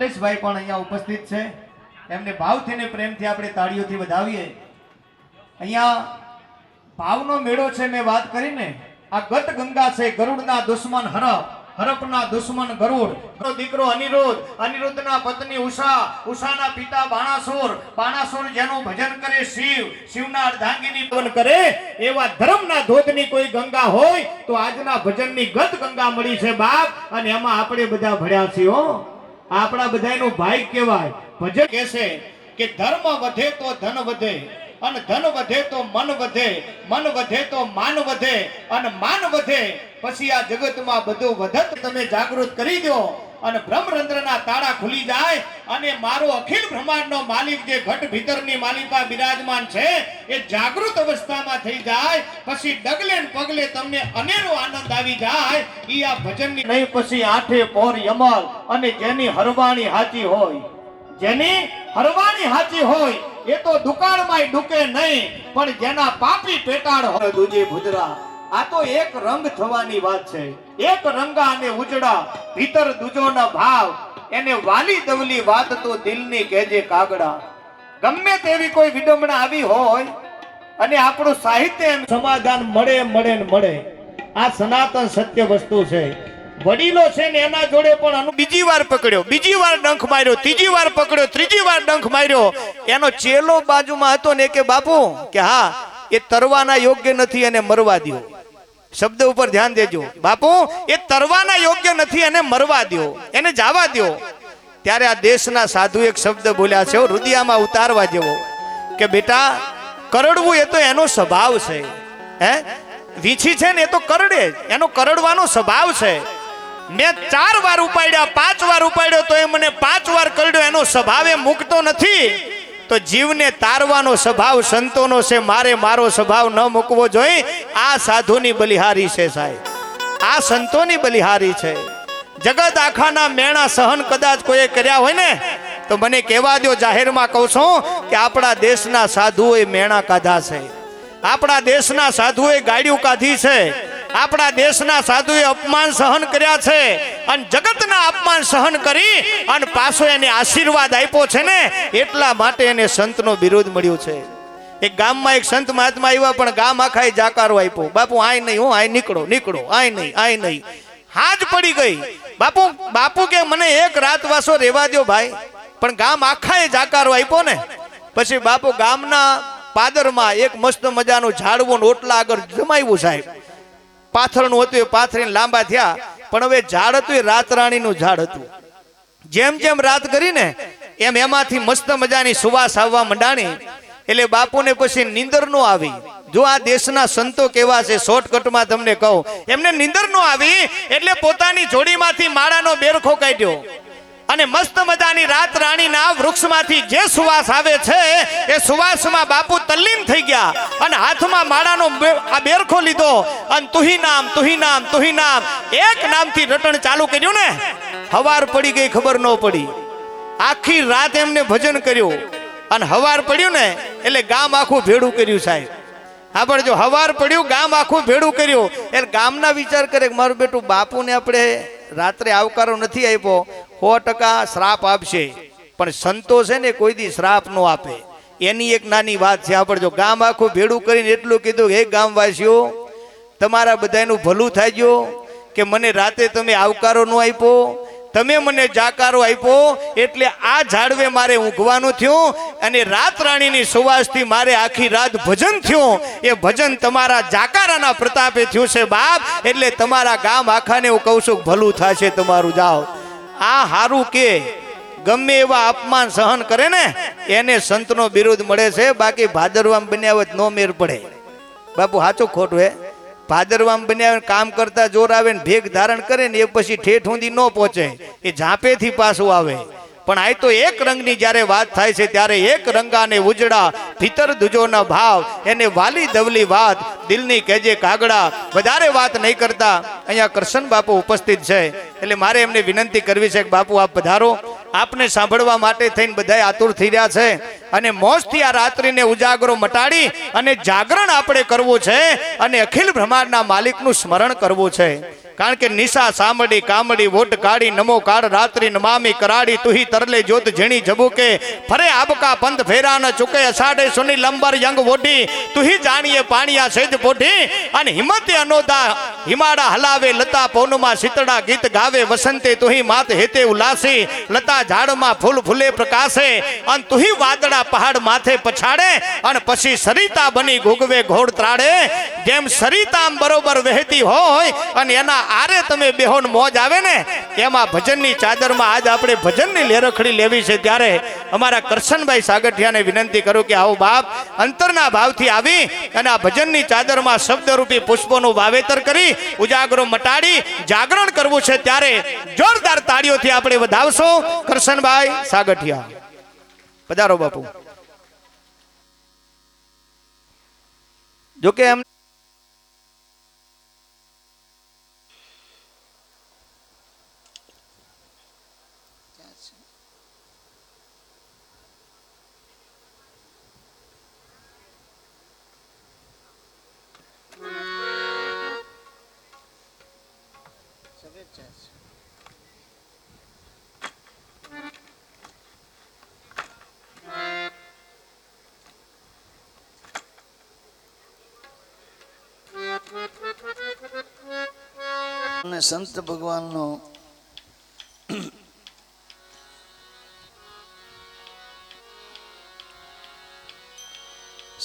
ભાઈ પણ અહીંયા ઉપસ્થિત છે, એમને ભાવથી ને પ્રેમથી આપણે તાળીઓથી વધાવીએ। અહીંયા ભાવનો મેળો છે, મેં વાત કરીને આ ગત ગંગા છે, ગરુડના દુશ્મન હરપ, હરપના દુશ્મન ગરુડ, દીકરો અનિરુદ્ધ, અનિરુદ્ધના પત્ની ઉષા, ઉષાના પિતા બાણાસુર, બાણાસુર જેનું ભજન કરે શિવ, શિવના અર્ધાંગીની ભજન કરે, એવા ધર્મના ધોધની કોઈ ગંગા હોય તો આજના ભજનની ગત ગંગા મળી છે બાપ, અને એમાં આપણે બધા ભળ્યા છીએ હો। આપણા બધાનું ભાઈ કહેવાય। ભજન કહેશે કે ધર્મ વધે તો ધન વધે, અને ધન વધે તો મન વધે, મન વધે તો માન વધે, અને માન વધે પછી આ જગતમાં બધું વધત તમે જાગૃત કરી દો, અને બ્રહ્મરંધ્રના તાળા ખુલી જાય, અને મારો અખિલ બ્રહ્માંડનો માલિક જે ઘટ ભીતરની માલિકા બિરાજમાન છે એ જાગૃત અવસ્થામાં થઈ જાય, પછી ડગલે ને પગલે તમને અનેરો આનંદ આવી જાય। ઈ આ ભજનની નહીં પછી આઠે પોર યમલ, અને જેની હરવાણી હાચી હોય, જેની હરવાણી હાચી હોય એ તો દુકાળમાંય ડૂકે નહીં, પણ જેના પાપી પેટાળ હોય દૂજે ભુજરા। આ તો એક રંગ થવાની વાત છે, એક રંગા અને ઉજળા ભીતર દૂજોના ભાવ, એને વાલી દવલી વાત તો દિલની કહેજે કાગડા। ગમે તેવી કોઈ વિડંબણા આવી હોય અને આપણું સાહિત્ય સમાધાન મળે મળે ને મળે, આ સનાતન સત્ય વસ્તુ છે। વડીલો છે ને એના જોડે પણ બીજી વાર પકડ્યો, બીજી વાર ડંખ માર્યો, ત્રીજી વાર પકડ્યો, ત્રીજી વાર ડંખ માર્યો, એનો ચેલો બાજુમાં હતો ને કે બાપુ કે હા એ તરવાના યોગ્ય નથી અને મરવા દો। શબ્દ ઉપર ધ્યાન દેજો, બાપુ એ તરવાના યોગ્ય નથી અને મરવા દો, એને જવા દો। ત્યારે આ દેશના સાધુ એક શબ્દ બોલ્યા છે હૃદયમાં ઉતારવા જેવો, કે બેટા કરડવું એ તો એનો સ્વભાવ છે, હે વીછી છે ને એ તો કરડે, એનો કરડવાનો સ્વભાવ છે। મેં 4 વાર ઉપાડ્યા, 5 વાર ઉપાડ્યો તો એ મને 5 વાર કરડ્યો, એનો સ્વભાવ એ મુકતો નથી। તો જીવને તારવાનો સ્વભાવ સંતોનો છે, મારે મારો સ્વભાવ ન મૂકવો જોઈએ। આ સાધુની બલિહારી છે સાહેબ, આ સંતોની બલિહારી છે। જગત આખાના મેણા સહન કદાચ કોઈએ કર્યા હોય ને તો મને કહેવા દો, જાહેરમાં કહું છું કે આપણા દેશના સાધુઓએ મેણા કાઢા છે, આપણા દેશના સાધુઓએ ગાડીઓ કાઢી છે, આપણા દેશના સાધુએ અપમાન સહન કર્યા છે, અને જગતના અપમાન સહન કરી અને પાછો એને આશીર્વાદ આપ્યો છે ને, એટલા માટે એને સંતનો બિરુદ મળ્યું છે। એક ગામમાં એક સંત મહાત્મા આવ્યા, પણ ગામ આખાએ જાકારો આપ્યો, બાપુ આય નહીં, હું આય નીકળો નીકળો, આય નહીં આય નહીં, હાજ પડી ગઈ। બાપુ બાપુ કે મને એક રાત વાસો રહેવા દો ભાઈ, પણ ગામ આખાએ જાકારો આપ્યો ને, પછી બાપુ ગામના પાદરમાં એક મસ્ત મજાનું ઝાડવું ઓટલા આગળ જમાવ્યું સાહેબ, પાથરનું હતું, એ પાથરીને લાંબા થયા, પણ હવે ઝાડ હતું એ રાતરાણીનું ઝાડ હતું। જેમ જેમ રાત કરીને એમ એમાંથી મસ્ત મજાની સુવાસ આવવા મંડાણી, એટલે બાપુને પછી નીંદર નો આવી। જો આ દેશના સંતો કેવા છે, શોર્ટકટમાં તમને કહું, એમને નીંદર નો આવી એટલે પોતાની જોડીમાંથી માળાનો બેરખો કાઢ્યો, અને મસ્ત મજાની રાત રાણીના વૃક્ષમાંથી જે સુવાસ આવે છે એ સુવાસમાં બાપુ તલ્લીન થઈ ગયા, અને હાથમાં માળાનો આ બેરખો લીધો, અને તુહી નામ તુહી નામ તુહી નામ એક નામથી રટણ ચાલુ કર્યું ને, હવાર પડી ગઈ ખબર ન પડી। આખી રાત એમને ભજન કર્યું, અને હવાર પડ્યું ને એટલે ગામ આખું ભેડું કર્યું સાહેબ। હા પણ જો હવાર પડ્યું ગામ આખું ભેડું કર્યું, એટલે ગામના વિચાર કરે કે મારું બેટું બાપુને આપણે રાત્રે આવકારો નથી આપ્યો, 100% શ્રાપ આપશે, પણ સંતો છે ને કોઈ દી શ્રાપ નો આપે, એની એક નાની વાત છે। આપણે જો ગામ આખું ભેડું કરીને એટલું કીધું, હે ગામવાસીઓ તમારા બધાનું ભલું થાય ગયો કે મને રાતે તમે આવકારો નો આપ્યો, તમે મને જાકારો આપ્યો, એટલે આ ઝાડવે મારે ઊંઘવાનું થયું, અને રાત રાણીની સુવાસથી મારે આખી રાત ભજન થયું, એ ભજન તમારા જાકારાના પ્રતાપે થયું છે બાપ, એટલે તમારા ગામ આખાને હું કહું છું ભલું થશે તમારું, જાઓ। આ હારું કે ગમે એવા અપમાન સહન કરે ને એને સંતનો બિરુદ મળે છે, બાકી ભાદરવામાં બન્યા હોય નો મેર પડે। બાપુ સાચું ખોટું હે, ભાદરવામાં બન્યા કામ કરતા જોર આવે ને ભેગ ધારણ કરે ને એ પછી ઠેઠ સુધી ન પહોંચે, એ ઝાંપેથી પાછું આવે। પણ આ તો એક રંગની જ્યારે વાત થાય છે ત્યારે એક રંગાને ઉજળા ભીતર દૂજોના ભાવ, એને વાલી દવલી વાત દિલની કહેજે કાગડા। વધારે વાત નહીં કરતા, અહીંયા કરશન બાપુ ઉપસ્થિત છે, એટલે મારે એમને વિનંતી કરવી છે કે બાપુ આપ પધારો। આપને સાંભળવા માટે થઈને બધા આતુર થઈ રહ્યા છે, અને મોજથી આ રાત્રિને ઉજાગરો મટાડી અને જાગરણ આપણે કરવું છે, અને અખિલ બ્રહ્માંડના માલિકનું સ્મરણ કરવું છે। કારણ કે નિશા સામડી કામડી વોટ કાઢી નમો કાળ રાત્રિ નમામી કરાડી તુહી તરલે જોત ઝીણી જબુકે ફરે આબકા પંથ ફેરા ન ચૂકે અષાઢે સુની લંબર યંગ વોઢી તુહી જાણીએ પાણીયા સેજ પોઢી અને હિંમતે અનોદા હિમાડા હલાવે લતા પૌનમાં શીતળા ગીત ગાવે વસંતે તુહી માત હેતે ઉલાસી લતા ઝાડમાં ફૂલ ફૂલે પ્રકાશે અને તુહી વાદળા પહાડ માથે પછાડે અને પછી સરિતા બની ગોગવે ઘોડ ત્રાડે જેમ સરિતા બરોબર વહેતી હોય અને એના આરે તમે બેહોન મોજ આવે ને એમાં ભજનની ચાદરમાં આજ આપણે ભજનની લેરખડી લેવી છે ત્યારે અમારા કરશનભાઈ સાગઠિયાને વિનંતી કરું કે આવો બાપ અંતરના ભાવથી આવી અને આ ભજનની ચાદરમાં શબ્દરૂપી પુષ્પોનું વાવેતર કરી ઉજાગરો મટાડી જાગરણ કરવું છે ત્યારે જોરદાર તાળીઓથી આપણે વધાવશો કરશનભાઈ સાગઠિયા પધારો બાપુ જો કે એમ અને સંત ભગવાનનો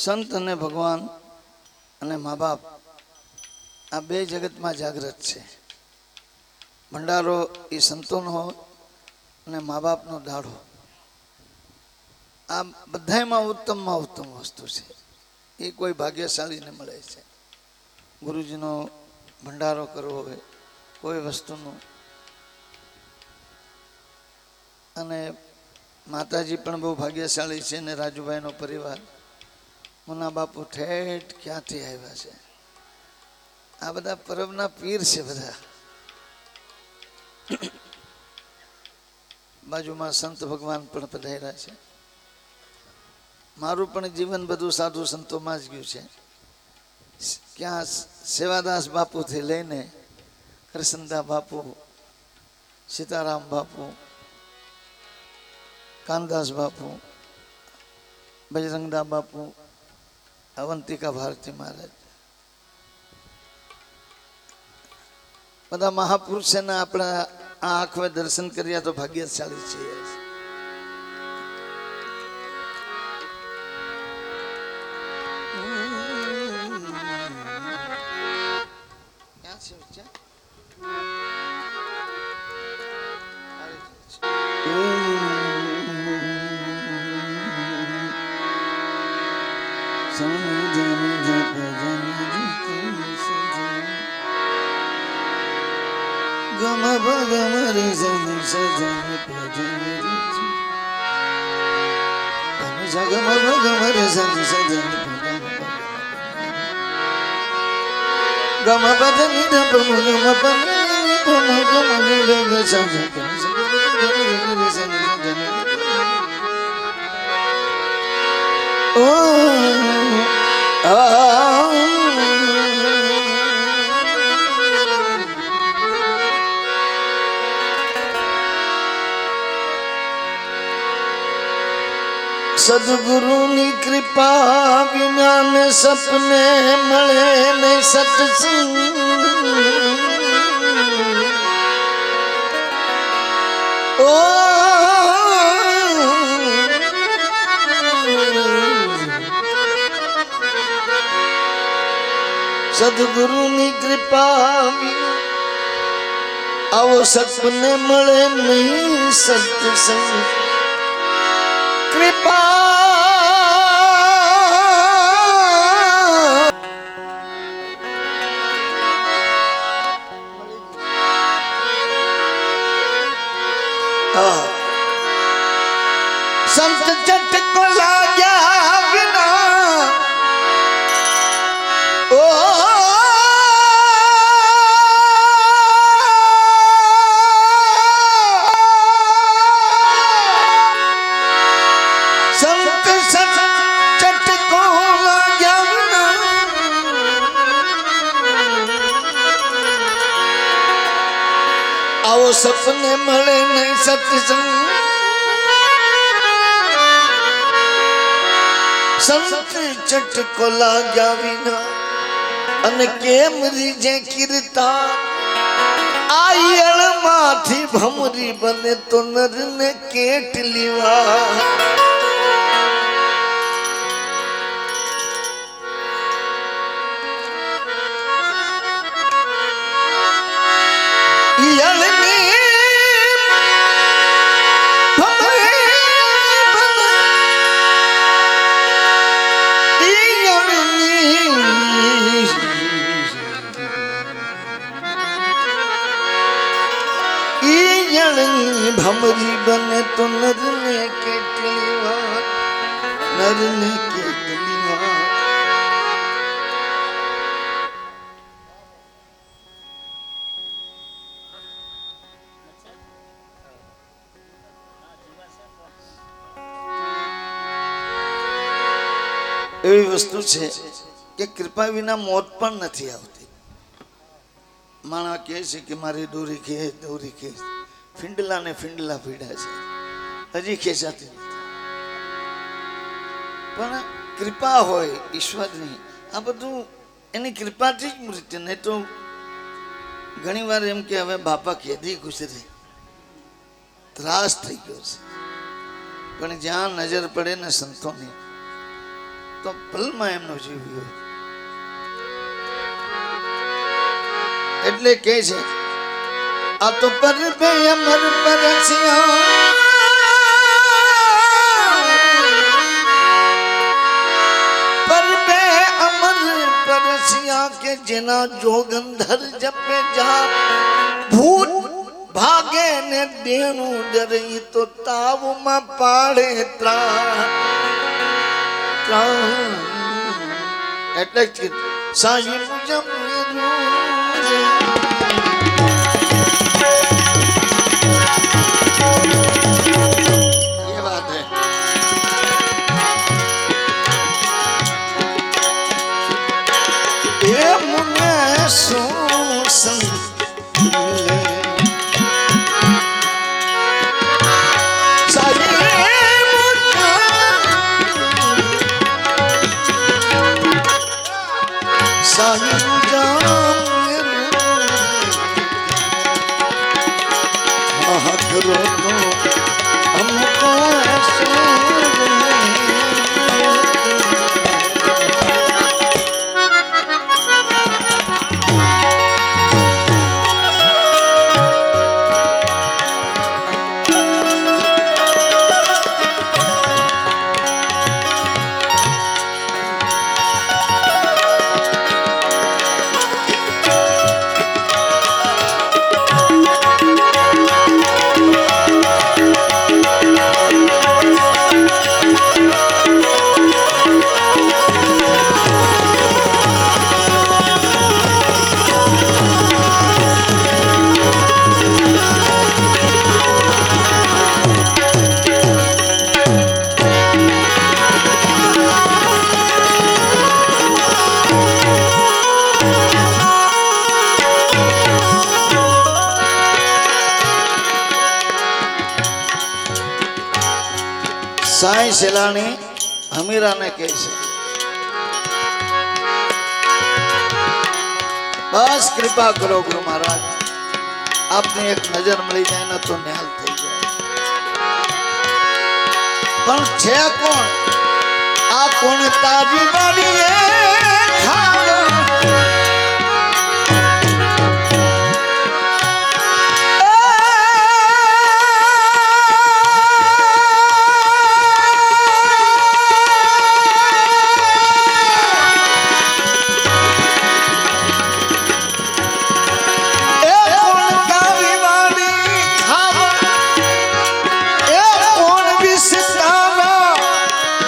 સંત અને ભગવાન અને મા બાપ આ બે જગતમાં જાગૃત છે. ભંડારો એ સંતોનો અને મા બાપનો દાડો આ બધામાં ઉત્તમમાં ઉત્તમ વસ્તુ છે. એ કોઈ ભાગ્યશાળીને મળે છે. ગુરુજીનો ભંડારો કરવો હોય કોઈ વસ્તુનું અને માતાજી પણ બહુ ભાગ્યશાળી છે ને રાજુભાઈનો પરિવાર મુના બાપુ ઠેઠ ક્યાંથી આવ્યા છે. આ બધા પરબના પીર છે. બધા બાજુમાં સંત ભગવાન પણ પધાર્યા છે. મારું પણ જીવન બધું સાધુ સંતોમાં જ ગયું છે. ક્યાં સેવાદાસ બાપુથી લઈને કૃષ્ણદા બાપુ, સીતારામ બાપુ, કાનદાસ બાપુ, બજરંગદા બાપુ, અવંતિકા ભારતી મહારાજ બધા મહાપુરુષોના આપણા આ આંખે દર્શન કર્યા તો ભાગ્યશાળી છીએ. ગમ ભગમ રે જન સજન ભજન જગમ ભગમ રે જન સજન ગમ ભજન ધમ ગમ પમ ગમ ગમ રે ગ સજન ઓ સદગુરુની કૃપા વિના ને સપને મળે ને સત્સંગ ઓ સદગુરુની કૃપા વિના આવો સપને મળે નહીં સત્સંગ કૃપા સંત ચટકો લાગ્યા વિના ઓ સપને મળે નહીં સત્સંગ સંત ચટકો લાગ્યા વિના અને કેમ રીજે કીર્તા આયળ માંથી ભમરી બને તો નર ને કેટલી વાર ભમરી બને તો નર ને કેટલી વાર નર ને કેટલી વાર એવી વસ્તુ છે કે કૃપા વિના મોત પણ નથી આવતી. માણસ કહે છે કે મારી દોરી ખેંચ ફિંડલા ને ફિંડલા પીડા છે હજી ખેંચાતી પણ કૃપા હોય ઈશ્વરની આ બધું એની કૃપાથી જ મૃત્યુ. નહીં તો ઘણી વાર એમ કે હવે બાપા કેદી ગુજરે ત્રાસ થઈ ગયો છે પણ જ્યાં નજર પડે ને સંતોની તો પલમાં એમનો જીવ ગયો. એટલે કે છે આ તો પર બે અમર પરસ્યા પર બે અમર પરસ્યા કે જેના જોગંધર જપે જા ભૂત ભાગે ને દેણું ડરે તો તાવમાં પાડે એટલે જ સાઈ મુજબ ये बात है. ये मुने सोसन साई सेलानी हमीरा ने कहे છે बस कृपा करो गुरु महाराज आपने एक नजर मिली जाए ना तो न्याल થઈ જાય પણ છે કોણ આ કોણ તારી વાડીએ ખાડો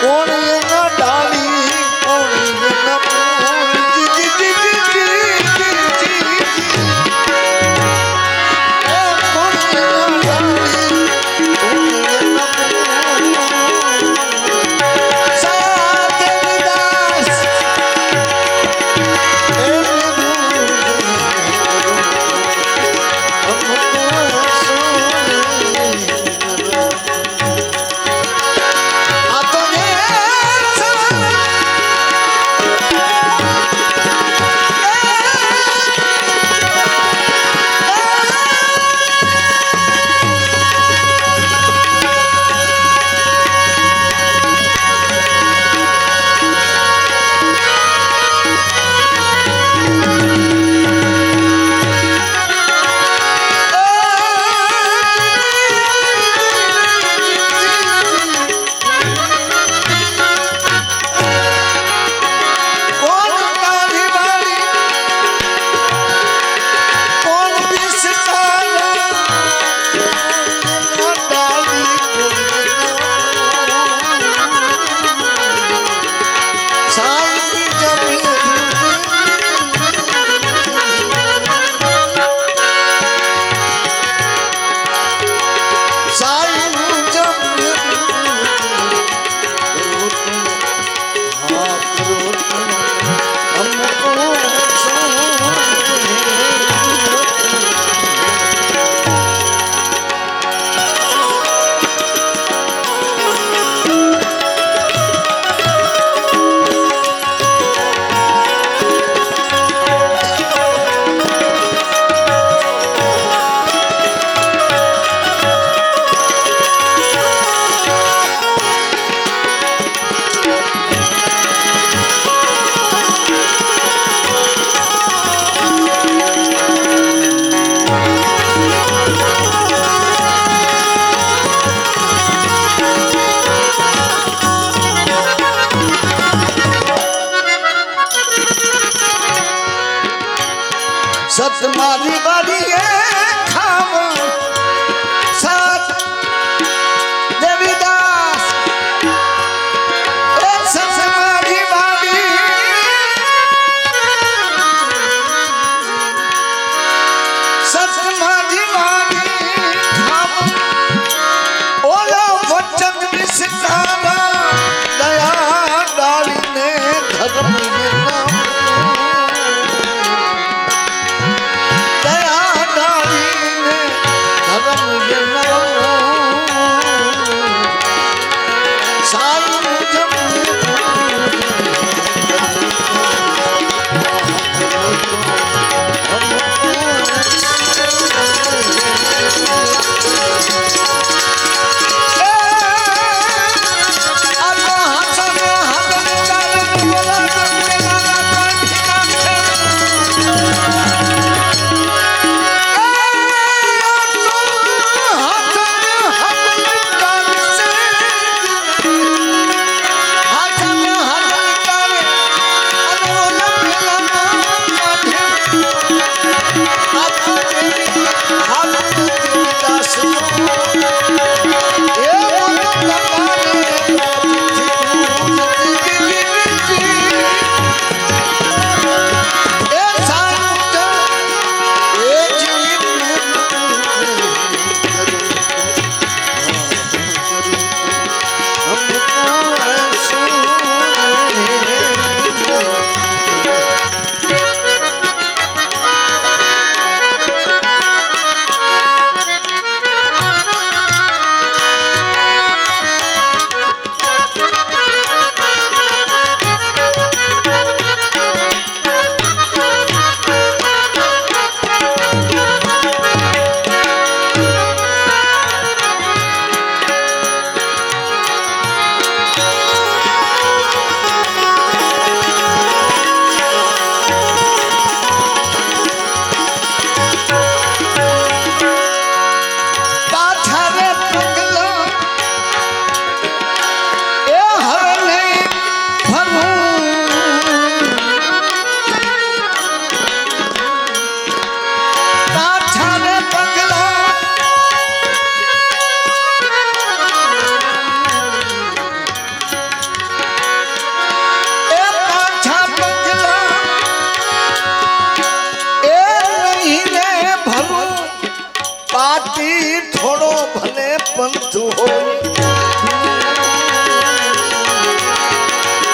કોણ એના ડાળી કોણ એના મારી વાડીએ ખાવા સાત દેવીદાસ એ સત મારી વાડી સત મારી વાડી ખાવા ઓલા વચન વિસ્તારા દયા ડાળીને ધર્મ થોડો ભલે પંથ હોય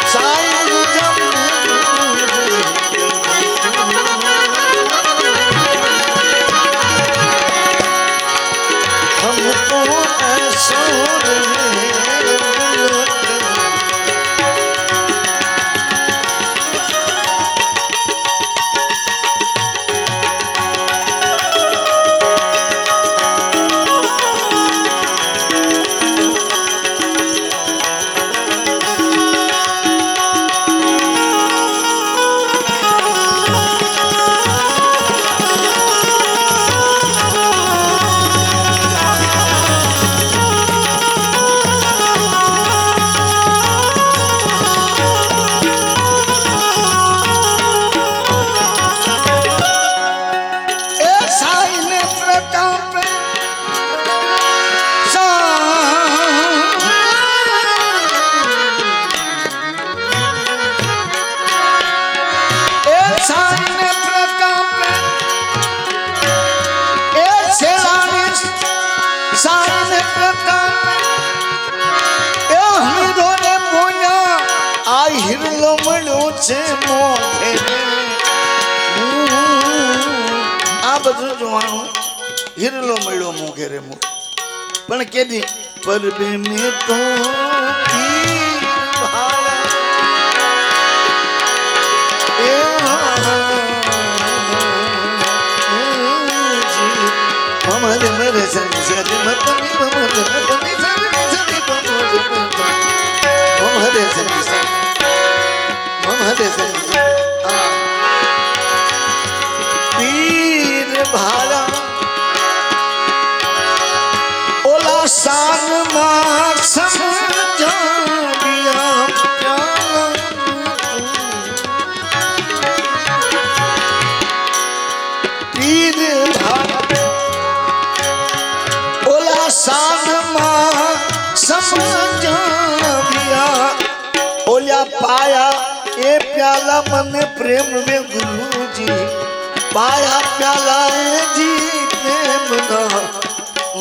સાઈ हमको ऐसा હિરલો મળ્યો છે મોઢે આ બધું જોવાનું હિરલો મળ્યો મોઘે રે મો પણ કેદી પર બે મે તો મમરે મરે સંસદ મતની મમરે મતની સંસદ મમરે સંસદ પીર ભાડા ઓલા સાન માં સમજાવ્યા પીર સજાવ્યા ઓલ્યા પાયા એ પ્યાલા મને પ્રેમ વે ગુરુજી પાયા પ્યાલા એ જી પ્રેમના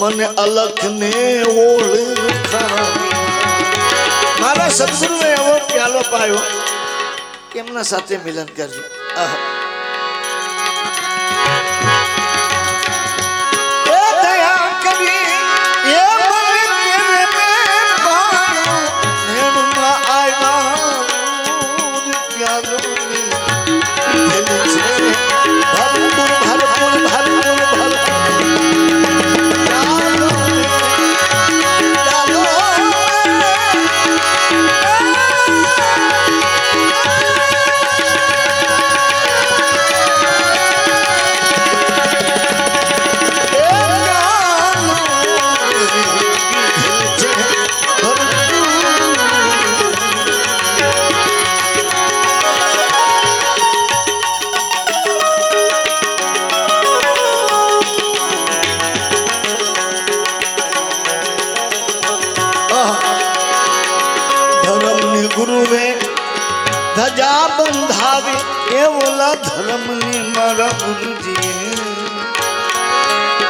મને અલખ ને ઓળખા મારા સદગુરુએ એવો પ્યાલો પાયો એમના સાથે મિલન કરજો એ દયા કરી એ મને તેરે મે પાયો નેણમાં આવ્યા પ્યાલો ને દિલ છે ભરપૂર ભરપૂર ભરપૂર ગુરુવે ધજા બંધાવી એ ઓલા ધર્મની મારા ગુરુજી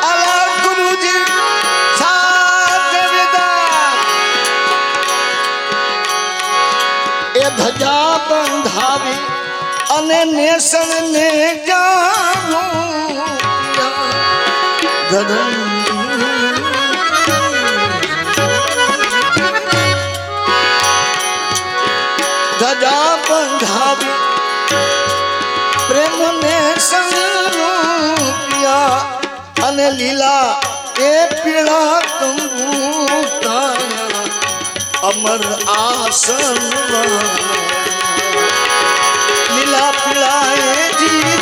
અલા ગુરુજી એ ધજા બંધાવી અને નેસણ ને જાણું ધર્મ ધજા બંધાવી પ્રેમ ને સંરૂપિયા અને લીલા એ પીળા કંબુતા અમર આસન લીલા પીળા એ જી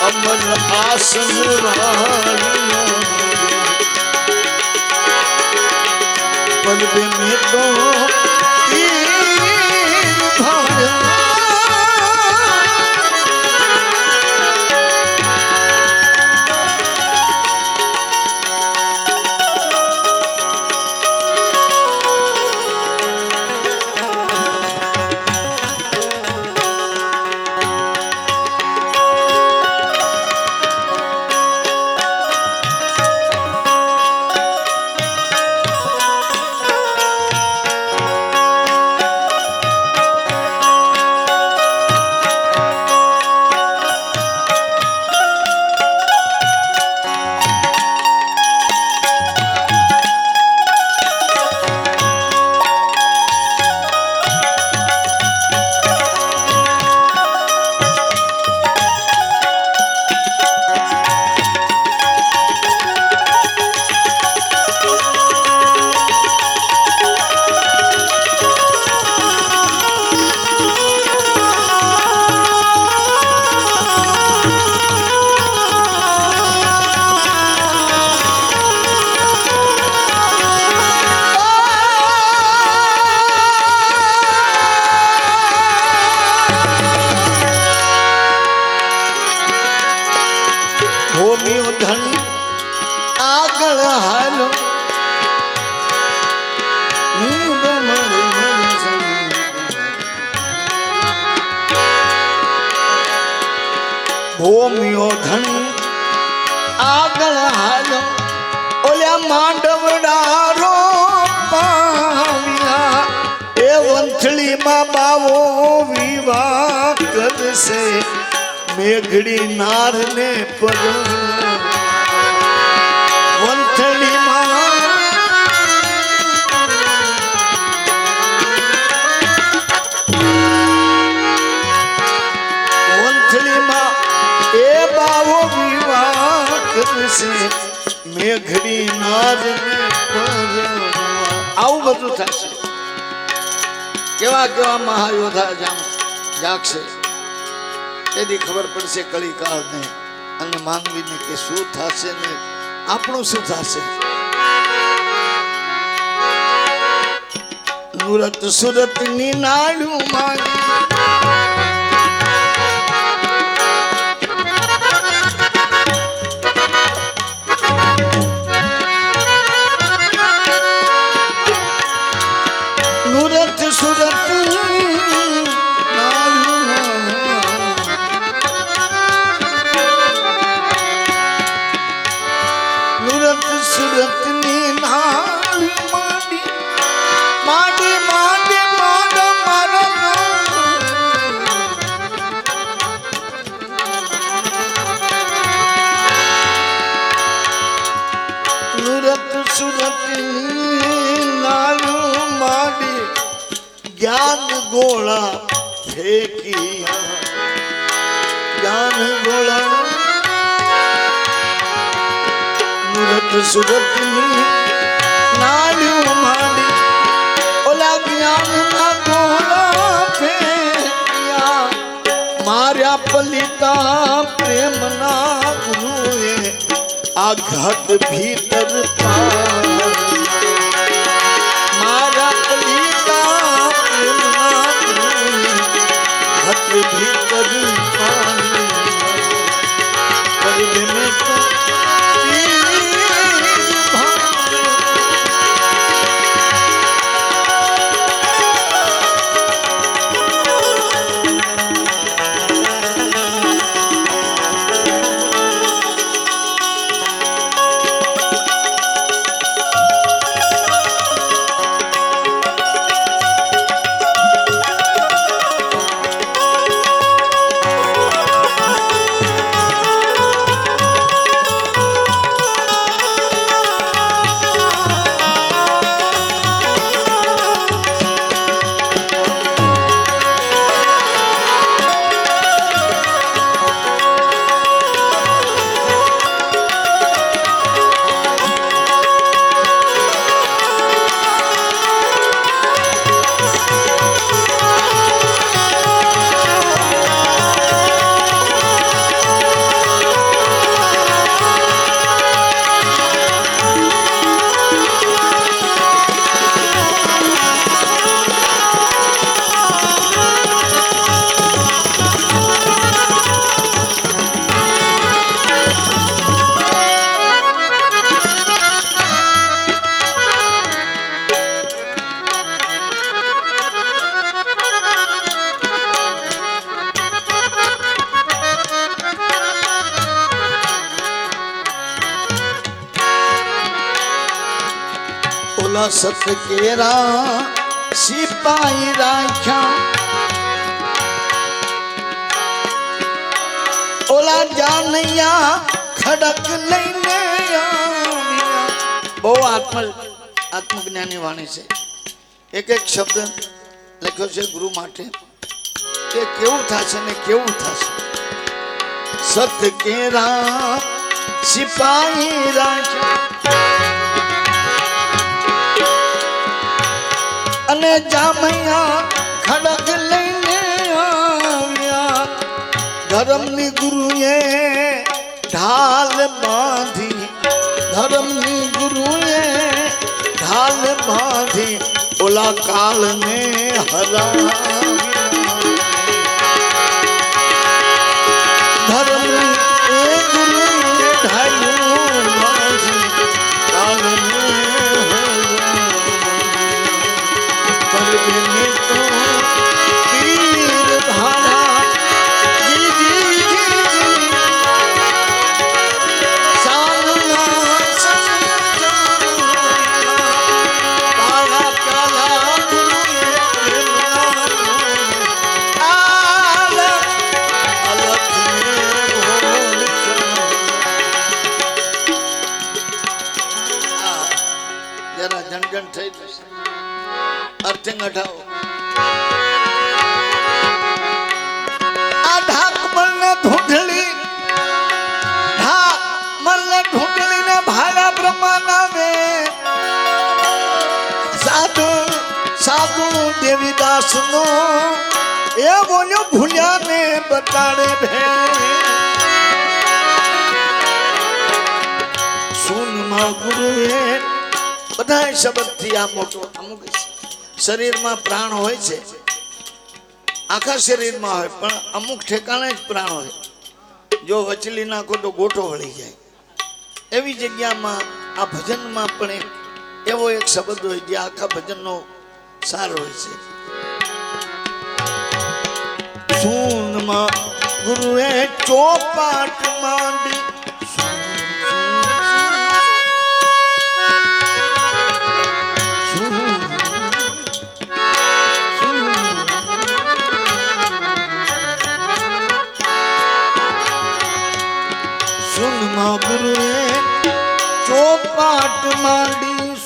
અમર આસન પલવે મેં તો હોમ્યો ધન આગળ હાલો હોમ્યો ધન આગળ હાલો ઓલ્યા માંડવડા રો પાવ્યા એ વંથળીમાં બાવો વિવાહ કરશે મેઘડી નાર ને પર વંથળીમાં એ બાવો વિવાહ કરશે મેઘડી નાર ને પર આવું બધું થશે કેવા કેવા મહાયોધા જાગશે તેથી ખબર પડશે કળી કાળને અને માનવીને કે શું થશે ને આપણું શું થશે નુરત સુરત ની નાડું માગી સુરતની નાનું માડી જ્ઞાન ગોળા ફેંકિયા જ્ઞાન ગોળા સુરતની નાનું માડી ઓલા જ્ઞાનના ગોળા ફેંક્યા માર્યા પલિતા પ્રેમના ગુરુએ આ ઘટ ભીતર મારા પલિતા પ્રેમના ગુરુએ ઘટ ભીતર કરી મેં તો सत केरा सिपाही राख्या ओला जानैया खड़क लઈને આવ્યા બહુ આત્મજ્ઞાની વાણી છે એક એક શબ્દ લખ્યો છે ગુરુ માટે કે કેવું થશે ને કેવું થશે સત કેરા સિપાહી રાખ્યા અને જામૈયા ખડક લઈને આવ્યા ધર્મની ગુરુએ ઢાલ બાંધી ધર્મની ગુરુએ ઢાલ બાંધી ઓલા કાળને હરાવ્યા ધર્મની એ ગુરુએ ઢાલ બાંધી કાળને જનજન થઈ જશે અર્થિંગ હટાવો આ ઢાક મરને ઢૂંઢલી ને ભાડા બ્રહ્મા નામે સાધુ સાધુ દેવીદાસ નો એ બોલ્યો ભૂલ્યા ને બતાડે ભે સુન માં ગુરુએ બધા શબ્દથી આ મોટો અમુક શરીરમાં પ્રાણ હોય છે આખા શરીરમાં હોય પણ અમુક ઠેકાણે જ પ્રાણ હોય જો વચલી નાખો તો ગોટો વળી જાય એવી જગ્યામાં આ ભજનમાં પણ એક એવો એક શબ્દ હોય જે આખા ભજનનો સાર હોય છે સૂનમાં ગુરુએ ચોપાટ માંડી ગુરુએ ચોપાટ માંડી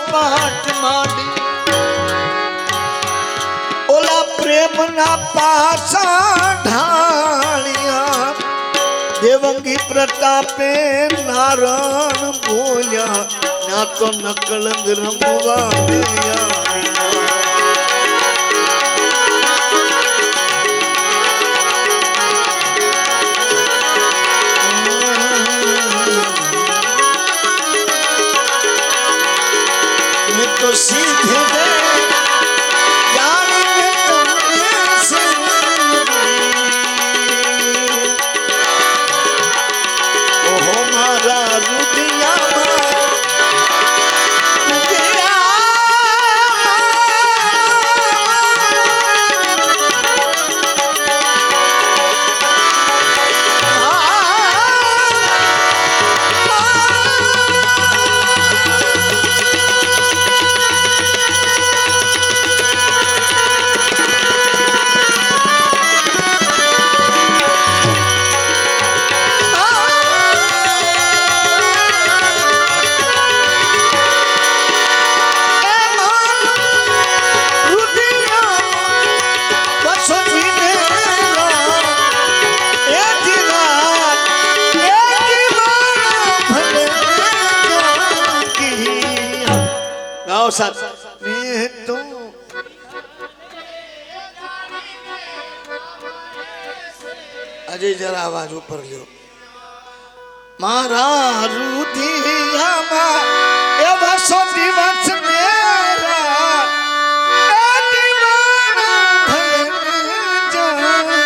પાટ માંડી ઓલા પ્રેમના પાસા ઢાળ્યા દેવંગી પ્રતાપે નારણ બોલ્યા ના તો નકલંગ રમવા तो सीधे दे जाने में तुमने से ओहो मारा रुदिया साथ में तो अजय जरा आवाज ऊपर लो मारा रुधियाમાં એવા સો દિવસ મેરા એ દીવાના ભલે જાગી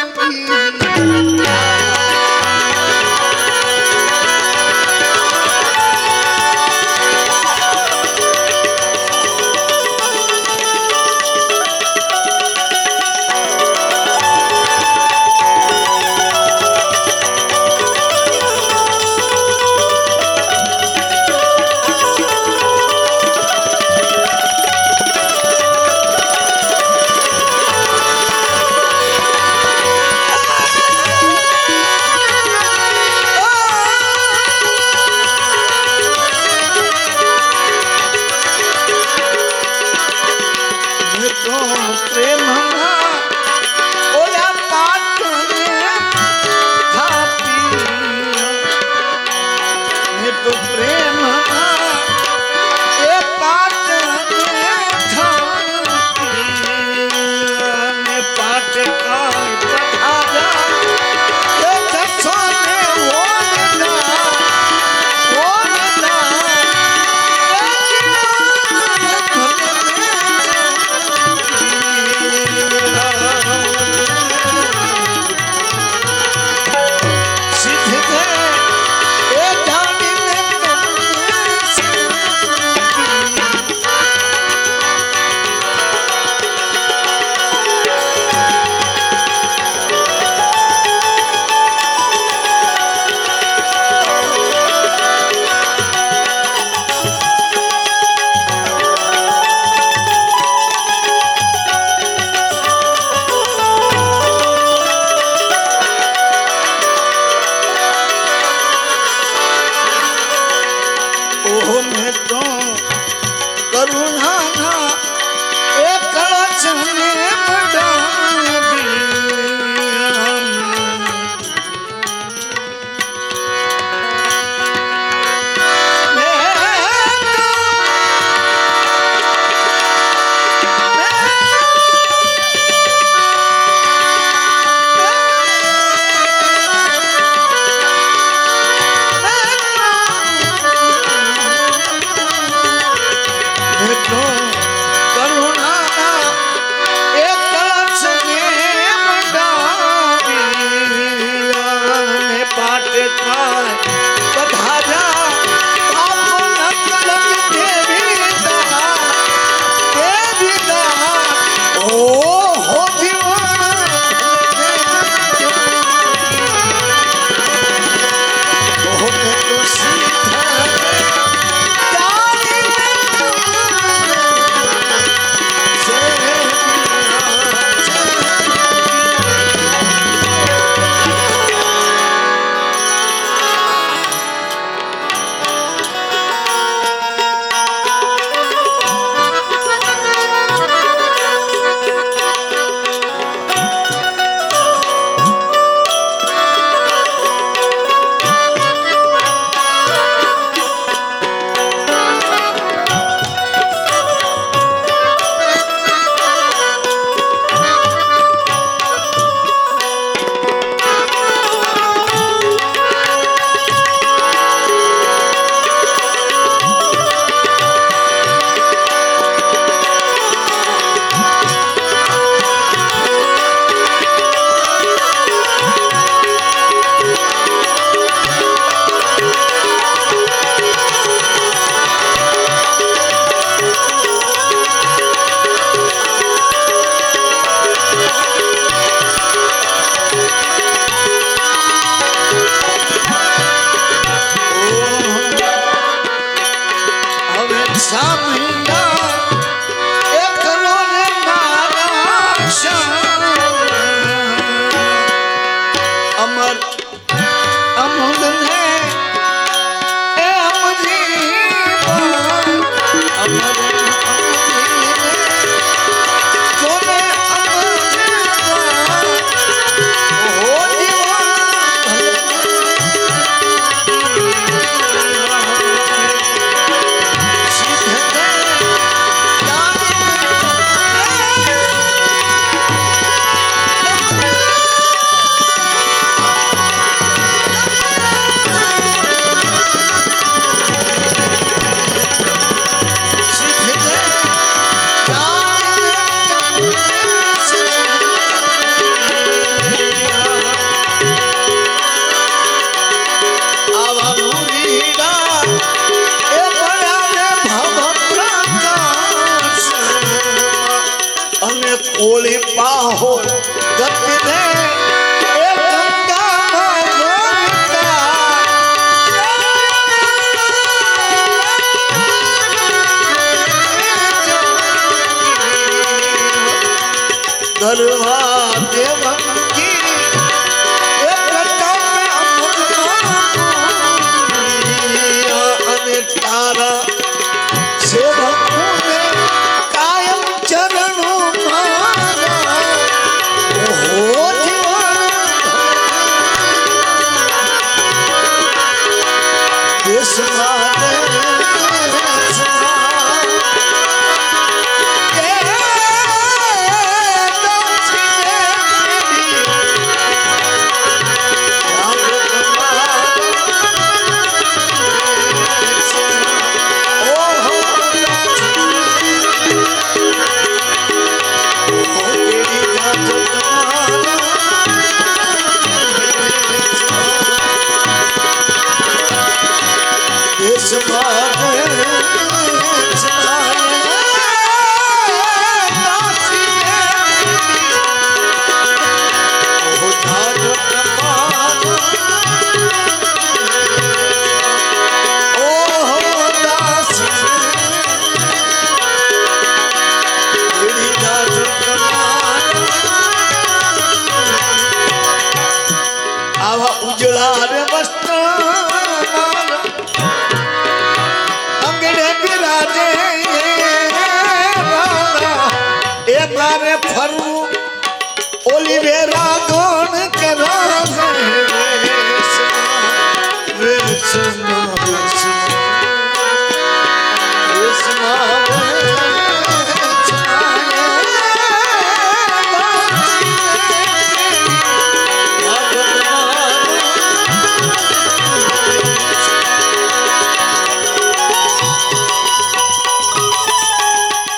કોળી પાહો ગતિને એ ગંગામાં ગરવા દેવંકી એ પ્રતાપ અને તારા સેવકોને કાયમ ચરણો મારા ઓહો આવા ઉજળા રે વસ્ત્ર અંગડે બિરાજે એ મારે ફરવું